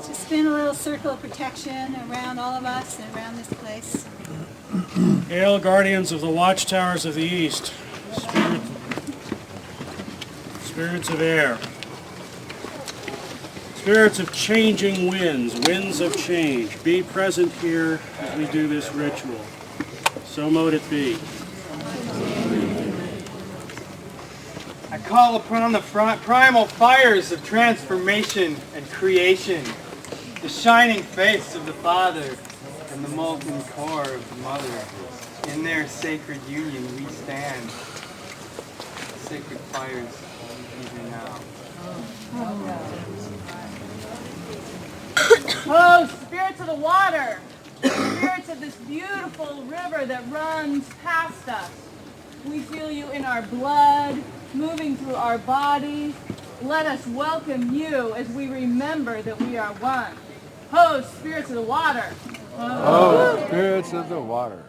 Just spin a little circle of protection around all of us and around this place. Hail, guardians of the watchtowers of the east, spirits of air, spirits of changing winds, winds of change, be present here as we do this ritual. So mote it be. I call upon the primal fires of transformation and creation, the shining face of the Father and the molten core of the Mother. In their sacred union we stand, sacred fires even now. Oh, spirits of the water, spirits of this beautiful river that runs past us. We feel you in our blood, moving through our bodies. Let us welcome you as we remember that we are one. Ho, spirits of the water. Oh, spirits of the water.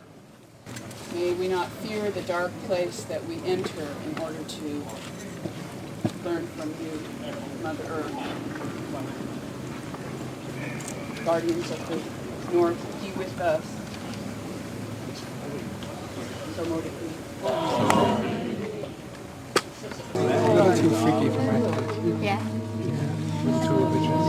May we not fear the dark place that we enter in order to learn from you, Mother Earth. Guardians of the North, be with us. So mote it be. A little too freaky for my taste. Yeah. Too religious.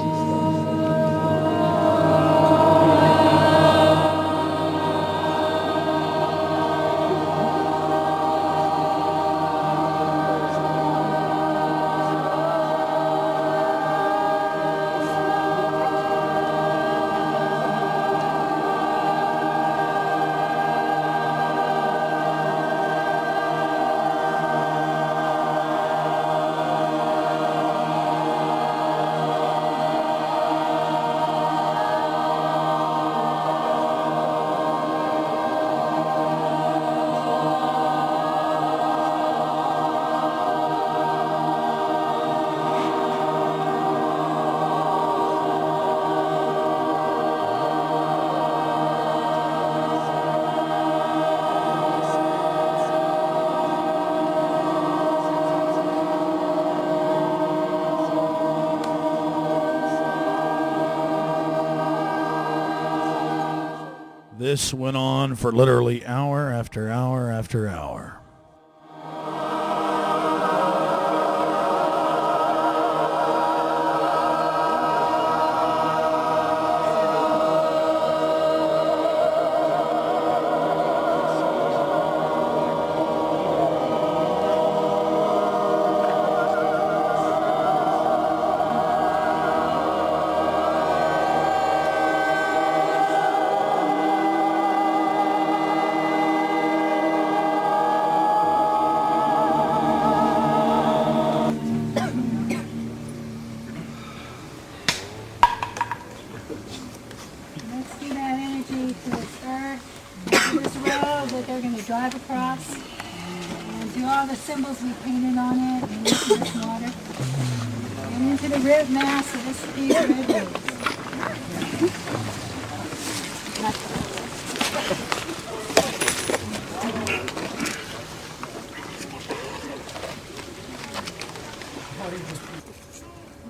This went on for literally hour after hour after hour. Let's do that energy to this earth, to this road that they're going to drive across, and do all the symbols we painted on it, and into this water, and into the rib mass of these rib roots.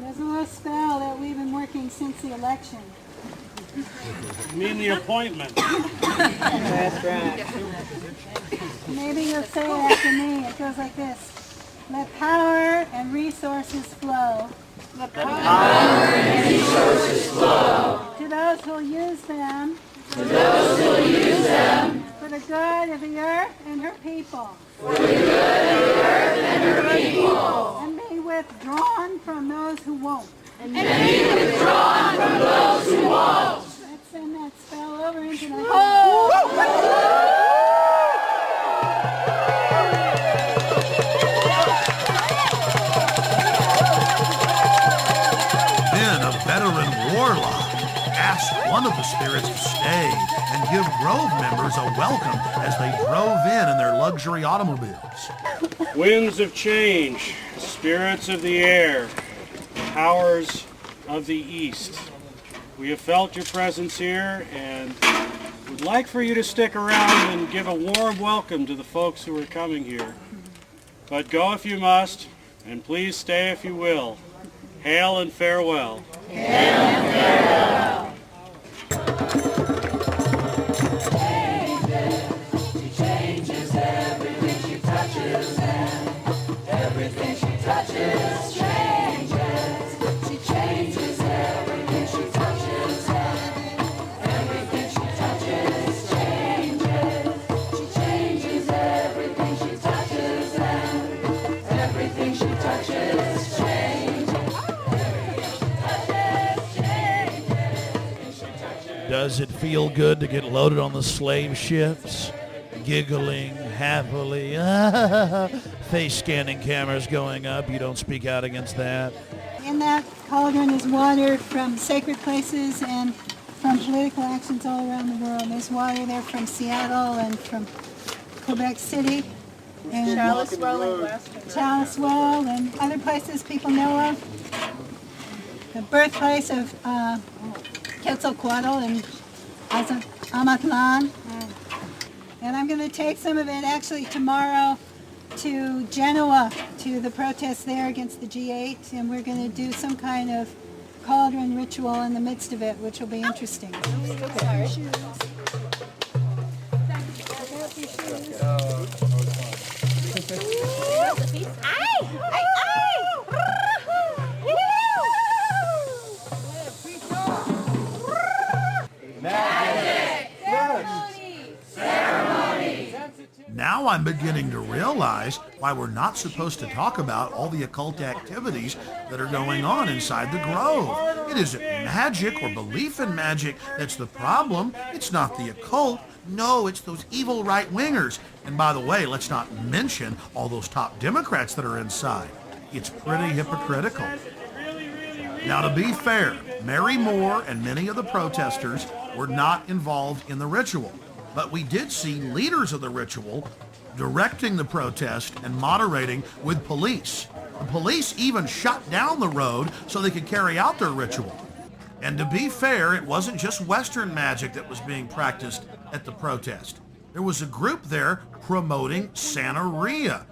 There's a little spell that we've been working since the election. You mean the appointment? That's right. Maybe you'll say it after me. It goes like this. Let power and resources flow. Let power and resources flow. To those who'll use them. To those who'll use them. For the good of the earth and her people. For the good of the earth and her people. And be withdrawn from those who won't. And be withdrawn from those who won't. Let's send that spell over into the Then a veteran warlock asked one of the spirits to stay and give Grove members a welcome as they drove in their luxury automobiles. Winds of change, spirits of the air, powers of the east. We have felt your presence here and would like for you to stick around and give a warm welcome to the folks who are coming here. But go if you must, and please stay if you will. Hail and farewell. Hail and farewell. Does it feel good to get loaded on the slave ships? Giggling happily. Face scanning cameras going up. You don't speak out against that. In that cauldron is water from sacred places and from political actions all around the world. There's water there from Seattle and from Quebec City and Charlottesville and other places people know of. The birthplace of Quetzalcoatl and Amatlan. And I'm going to take some of it actually tomorrow to Genoa, to the protest there against the G8, and we're going to do some kind of cauldron ritual in the midst of it, which will be interesting. Now I'm beginning to realize why we're not supposed to talk about all the occult activities that are going on inside the grove. It isn't magic or belief in magic that's the problem. It's not the occult. No, it's those evil right-wingers. And by the way, let's not mention all those top Democrats that are inside. It's pretty hypocritical. Now, to be fair, Mary Moore and many of the protesters were not involved in the ritual. But we did see leaders of the ritual directing the protest and moderating with police. The police even shut down the road so they could carry out their ritual. And to be fair, it wasn't just Western magic that was being practiced at the protest. There was a group there promoting Santeria.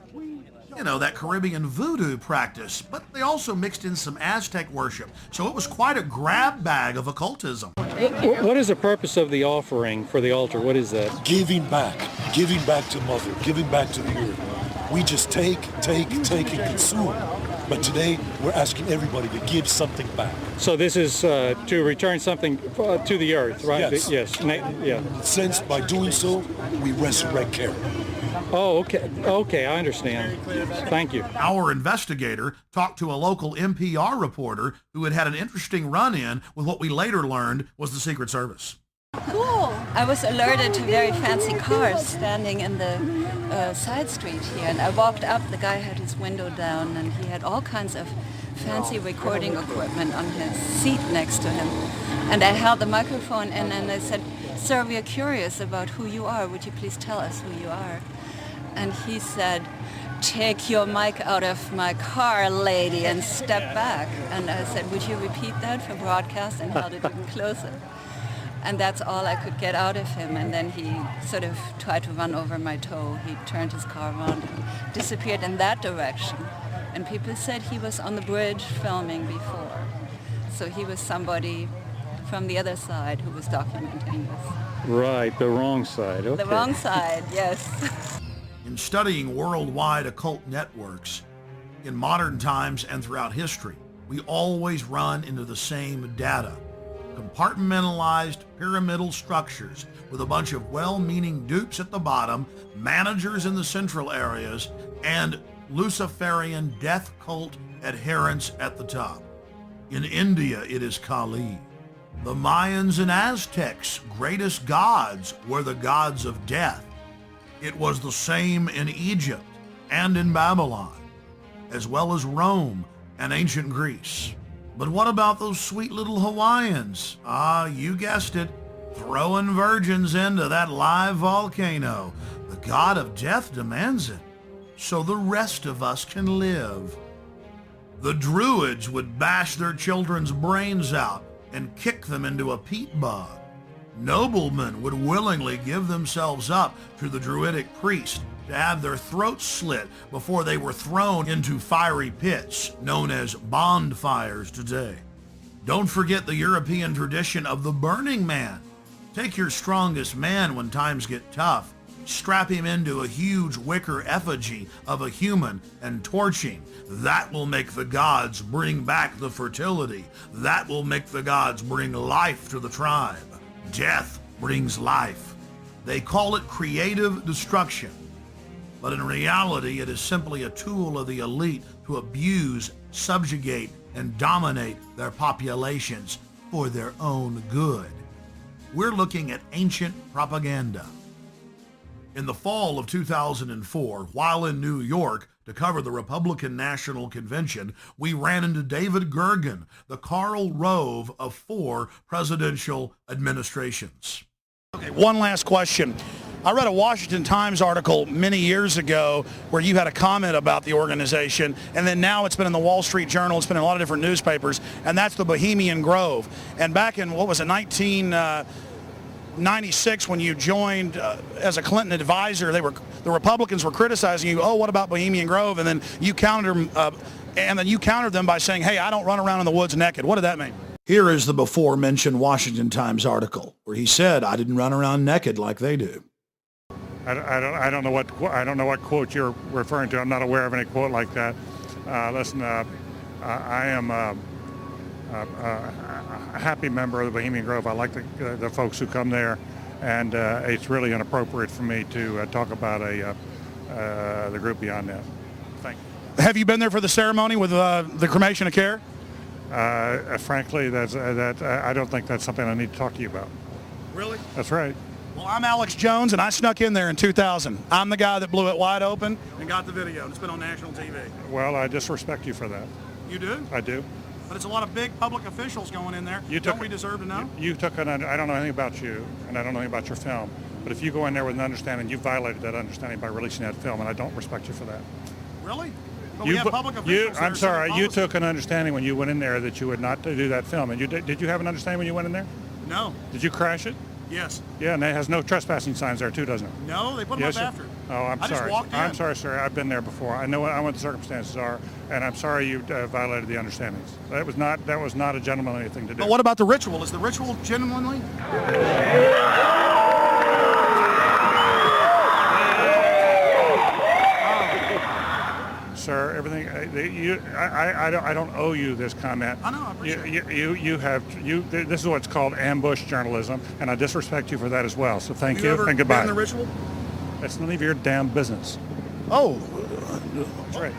You know, that Caribbean voodoo practice, but they also mixed in some Aztec worship. So it was quite a grab bag of occultism. What is the purpose of the offering for the altar? What is that? Giving back to Mother, giving back to the earth. We just take, and consume. But today, we're asking everybody to give something back. So this is to return something to the earth, right? Yes. Yeah. Since by doing so, we resurrect care. Oh, okay, I understand. Thank you. Our investigator talked to a local NPR reporter who had had an interesting run-in with what we later learned was the Secret Service. Cool. I was alerted to very fancy cars standing in the side street here, and I walked up. The guy had his window down, and he had all kinds of fancy recording equipment on his seat next to him. And I held the microphone in, and I said, "Sir, we are curious about who you are. Would you please tell us who you are?" And he said, "Take your mic out of my car, lady, and step back." And I said, "Would you repeat that for broadcast?" And held it even closer. And that's all I could get out of him. And then he sort of tried to run over my toe. He turned his car around and disappeared in that direction. And people said he was on the bridge filming before. So he was somebody from the other side who was documenting this. Right, the wrong side. Okay. The wrong side, yes. In studying worldwide occult networks, in modern times and throughout history, we always run into the same data. Compartmentalized pyramidal structures with a bunch of well-meaning dupes at the bottom, managers in the central areas, and Luciferian death cult adherents at the top. In India, it is Kali. The Mayans and Aztecs' greatest gods were the gods of death. It was the same in Egypt and in Babylon, as well as Rome and ancient Greece. But what about those sweet little Hawaiians? You guessed it, throwing virgins into that live volcano. The god of death demands it, so the rest of us can live. The Druids would bash their children's brains out and kick them into a peat bog. Noblemen would willingly give themselves up to the Druidic priest to have their throats slit before they were thrown into fiery pits, known as bonfires today. Don't forget the European tradition of the Burning Man. Take your strongest man when times get tough, strap him into a huge wicker effigy of a human and torch him. That will make the gods bring back the fertility. That will make the gods bring life to the tribe. Death brings life. They call it creative destruction. But in reality, it is simply a tool of the elite to abuse, subjugate, and dominate their populations for their own good. we're looking at ancient propaganda. In the fall of 2004, while in New York to cover the Republican National Convention, we ran into David Gergen, the Karl Rove of 4 presidential administrations. Okay, one last question. I read a Washington Times article many years ago where you had a comment about the organization, and then now it's been in the Wall Street Journal, it's been in a lot of different newspapers, and that's the Bohemian Grove. And back in, 1996, when you joined as a Clinton advisor, the Republicans were criticizing you, oh, what about Bohemian Grove? And then you countered them by saying, hey, I don't run around in the woods naked. What did that mean? Here is the before-mentioned Washington Times article where he said, I didn't run around naked like they do. I don't know what quote you're referring to. I'm not aware of any quote like that. Listen, I am a happy member of the Bohemian Grove. I like the folks who come there, and it's really inappropriate for me to talk about the group beyond that. Thank you. Have you been there for the ceremony with the cremation of care? Frankly, I don't think that's something I need to talk to you about. Really? That's right. Well, I'm Alex Jones, and I snuck in there in 2000. I'm the guy that blew it wide open and got the video. It's been on national TV. Well, I disrespect you for that. You do? I do. But it's a lot of big public officials going in there. Don't we deserve to know? I don't know anything about you, and I don't know anything about your film. But if you go in there with an understanding, you violated that understanding by releasing that film, and I don't respect you for that. Really? But we have public officials. I'm sorry. You took an understanding when you went in there that you would not do that film. And did you have an understanding when you went in there? No. Did you crash it? Yes. Yeah, and it has no trespassing signs there too, doesn't it? No, they put them up after. Oh, I'm sorry. Just walked in. I'm sorry, sir. I've been there before. I know what the circumstances are, and I'm sorry you violated the understandings. That was not a gentlemanly thing to do. But what about the ritual? Is the ritual gentlemanly? Sir, everything. I don't owe you this comment. I know. I appreciate it. This is what's called ambush journalism, and I disrespect you for that as well. So thank you and goodbye. Have you ever been in the ritual? That's none of your damn business. Oh, that's right.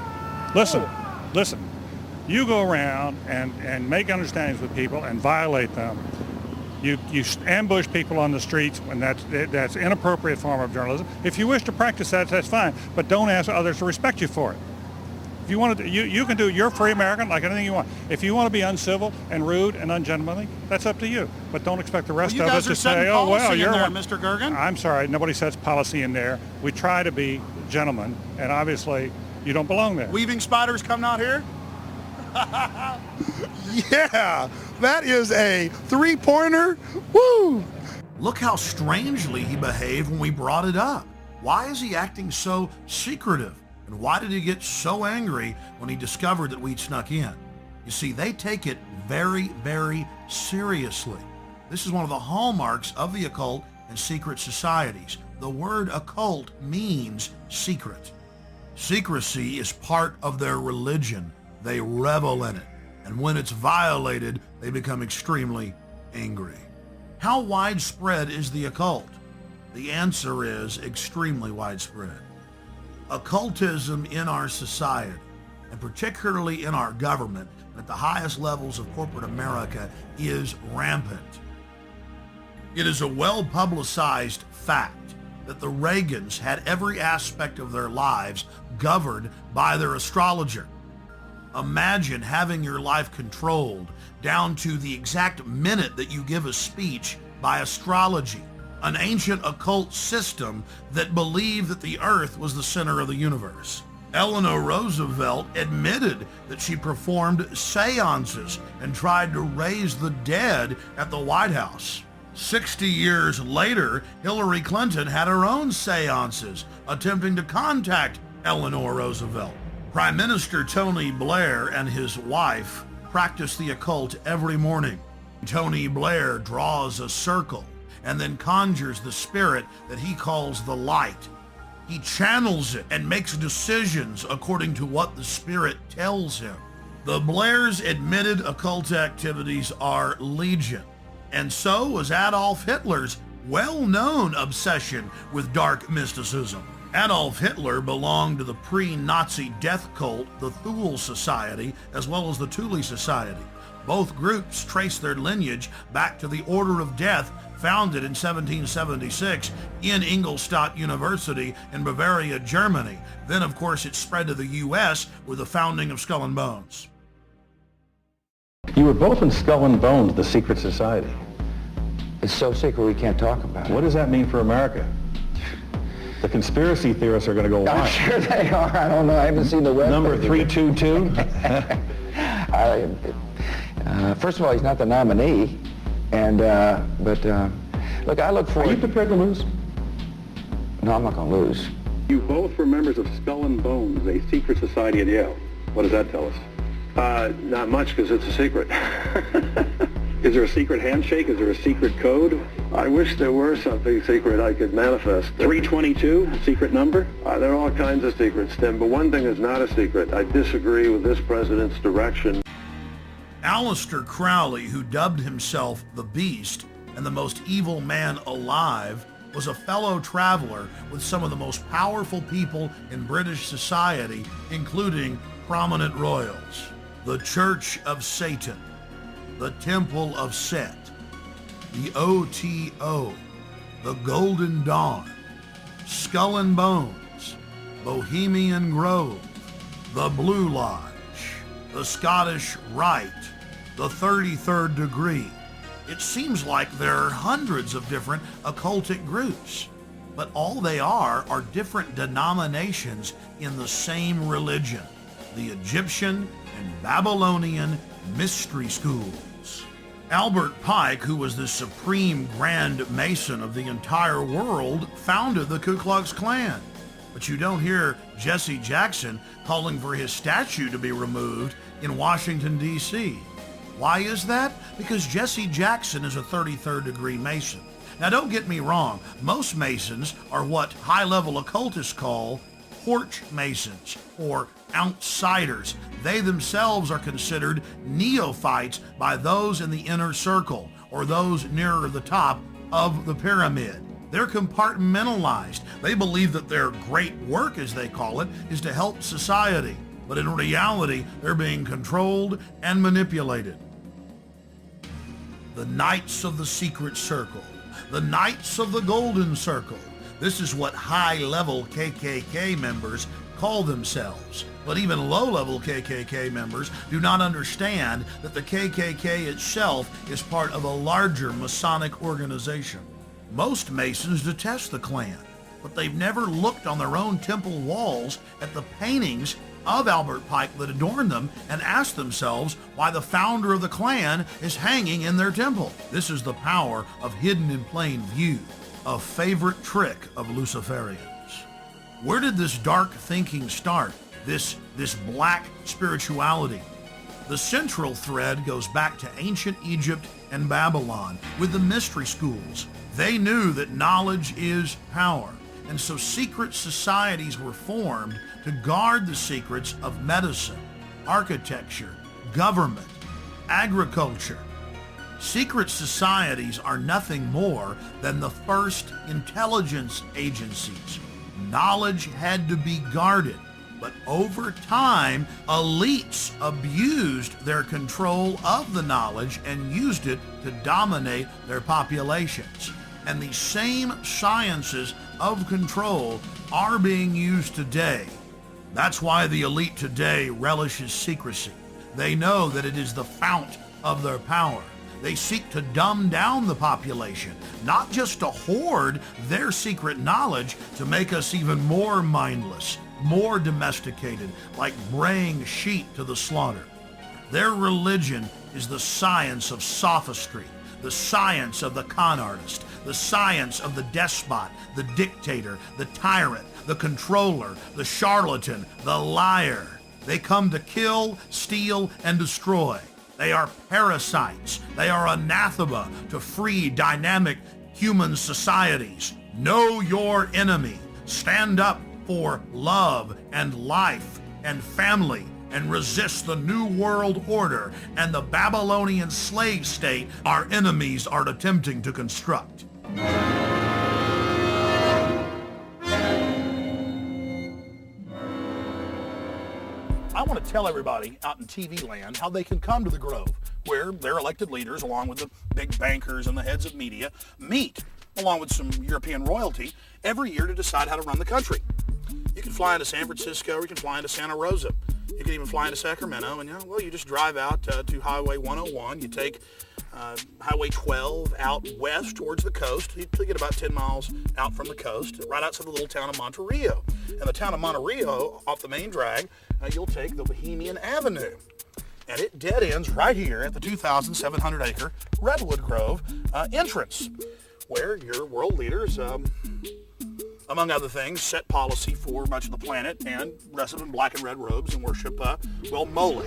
Listen. You go around and make understandings with people and violate them. You ambush people on the streets, and that's inappropriate form of journalism. If you wish to practice that, that's fine, but don't ask others to respect you for it. If you want to, you can do. You're a free American, like anything you want. If you want to be uncivil and rude and ungentlemanly, that's up to you. But don't expect the rest of us to say, "Oh, well, you're one." Mr. Gergen. I'm sorry, nobody sets policy in there. We try to be gentlemen, and obviously, you don't belong there. Weaving spiders come out here. Yeah, that is a 3-pointer. Woo! Look how strangely he behaved when we brought it up. Why is he acting so secretive? And why did he get so angry when he discovered that we'd snuck in? You see, they take it very, very seriously. This is one of the hallmarks of the occult and secret societies. The word occult means secret. Secrecy is part of their religion. They revel in it. And when it's violated, they become extremely angry. How widespread is the occult? The answer is extremely widespread. Occultism in our society, and particularly in our government, at the highest levels of corporate America, is rampant. It is a well-publicized fact that the Reagans had every aspect of their lives governed by their astrologer. Imagine having your life controlled down to the exact minute that you give a speech by astrology, an ancient occult system that believed that the earth was the center of the universe. Eleanor Roosevelt admitted that she performed seances and tried to raise the dead at the White House. 60 years later, Hillary Clinton had her own seances attempting to contact Eleanor Roosevelt. Prime Minister Tony Blair and his wife practice the occult every morning. Tony Blair draws a circle and then conjures the spirit that he calls the light. He channels it and makes decisions according to what the spirit tells him. The Blairs' admitted occult activities are legion, and so was Adolf Hitler's well-known obsession with dark mysticism. Adolf Hitler belonged to the pre-Nazi death cult, the Thule Society, as well as the Thule Society. Both groups trace their lineage back to the Order of Death founded in 1776 in Ingolstadt University in Bavaria, Germany. Then, of course, it spread to the U.S. with the founding of Skull and Bones. You were both in Skull and Bones, the secret society. It's so secret we can't talk about it. What does that mean for America? The conspiracy theorists are going to go wild. I'm sure they are. I don't know. I haven't seen the web. Number 322? First of all, he's not the nominee. And, look, I look forward... Are you prepared to lose? No, I'm not going to lose. You both were members of Skull and Bones, a secret society at Yale. What does that tell us? Not much, because it's a secret. Is there a secret handshake? Is there a secret code? I wish there were something secret I could manifest. 322, secret number? There are all kinds of secrets, Tim, but one thing is not a secret. I disagree with this president's direction. Aleister Crowley, who dubbed himself the Beast and the most evil man alive, was a fellow traveler with some of the most powerful people in British society, including prominent royals. The Church of Satan, the Temple of Set, the OTO, the Golden Dawn, Skull and Bones, Bohemian Grove, the Blue Lodge, the Scottish Rite, the 33rd Degree. It seems like there are hundreds of different occultic groups, but all they are different denominations in the same religion, the Egyptian and Babylonian mystery schools. Albert Pike, who was the supreme Grand Mason of the entire world, founded the Ku Klux Klan. But you don't hear Jesse Jackson calling for his statue to be removed in Washington, D.C. Why is that? Because Jesse Jackson is a 33rd degree Mason. Now don't get me wrong, most Masons are what high-level occultists call porch Masons or outsiders. They themselves are considered neophytes by those in the inner circle or those nearer the top of the pyramid. They're compartmentalized. They believe that their great work, as they call it, is to help society. But in reality, they're being controlled and manipulated. The Knights of the Secret Circle, the Knights of the Golden Circle. This is what high-level KKK members call themselves. But even low-level KKK members do not understand that the KKK itself is part of a larger Masonic organization. Most Masons detest the Klan, but they've never looked on their own temple walls at the paintings of Albert Pike that adorn them and asked themselves why the founder of the Klan is hanging in their temple. This is the power of hidden in plain view, a favorite trick of Luciferians. Where did this dark thinking start? This black spirituality? The central thread goes back to ancient Egypt and Babylon with the mystery schools. They knew that knowledge is power, and so secret societies were formed to guard the secrets of medicine, architecture, government, agriculture. Secret societies are nothing more than the first intelligence agencies. Knowledge had to be guarded, but over time, elites abused their control of the knowledge and used it to dominate their populations. And these same sciences of control are being used today. That's why the elite today relishes secrecy. They know that it is the fount of their power. They seek to dumb down the population, not just to hoard their secret knowledge to make us even more mindless, more domesticated, like braying sheep to the slaughter. Their religion is the science of sophistry, the science of the con artist, the science of the despot, the dictator, the tyrant, the controller, the charlatan, the liar. They come to kill, steal, and destroy. They are parasites. They are anathema to free, dynamic human societies. Know your enemy. Stand up for love and life and family and resist the New World Order and the Babylonian slave state our enemies are attempting to construct. I want to tell everybody out in TV land how they can come to the Grove where their elected leaders, along with the big bankers and the heads of media, meet, along with some European royalty, every year to decide how to run the country. You can fly into San Francisco, or you can fly into Santa Rosa. You can even fly into Sacramento, and you just drive out to Highway 101. You take Highway 12 out west towards the coast. You get about 10 miles out from the coast, right outside the little town of Monterey. And the town of Monterey, off the main drag, you'll take the Bohemian Avenue. And it dead ends right here at the 2,700-acre Redwood Grove entrance, where your world leaders, among other things, set policy for much of the planet and dress up in black and red robes and worship, Moloch.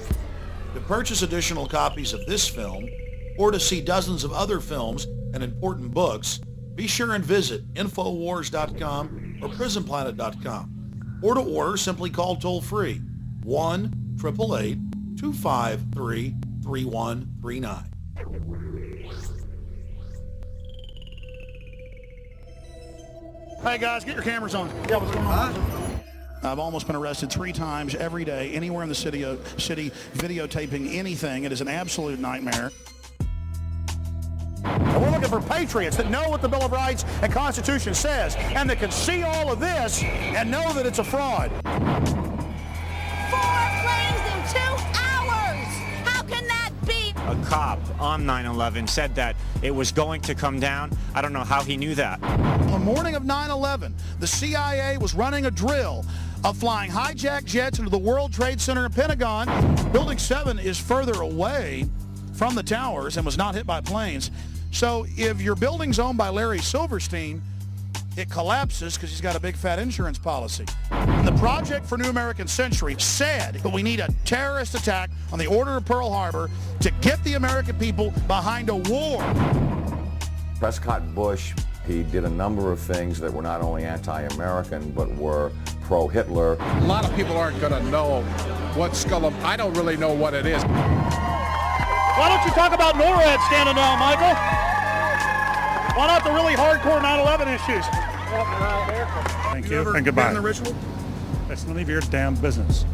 To purchase additional copies of this film, or to see dozens of other films and important books, be sure and visit Infowars.com or PrisonPlanet.com. Or to order, simply call toll-free 1-888-253-3139. Hey guys, get your cameras on. Yeah, what's going on? I've almost been arrested 3 times every day, anywhere in the city, videotaping anything. It is an absolute nightmare. And we're looking for patriots that know what the Bill of Rights and Constitution says, and that can see all of this and know that it's a fraud. 4 planes in 2 hours! How can that be? A cop on 9/11 said that it was going to come down. I don't know how he knew that. On the morning of 9/11, the CIA was running a drill of flying hijacked jets into the World Trade Center and Pentagon. Building 7 is further away from the towers and was not hit by planes. So if your building's owned by Larry Silverstein, it collapses because he's got a big fat insurance policy. And the Project for New American Century said that we need a terrorist attack on the Order of Pearl Harbor to get the American people behind a war. Prescott Bush, he did a number of things that were not only anti-American, but were pro-Hitler. A lot of people aren't going to know what Skull. I don't really know what it is. Why don't you talk about NORAD standing down, Michael? Why not the really hardcore 9/11 issues? Thank you, and goodbye. Been in the Ritual? That's none of your damn business.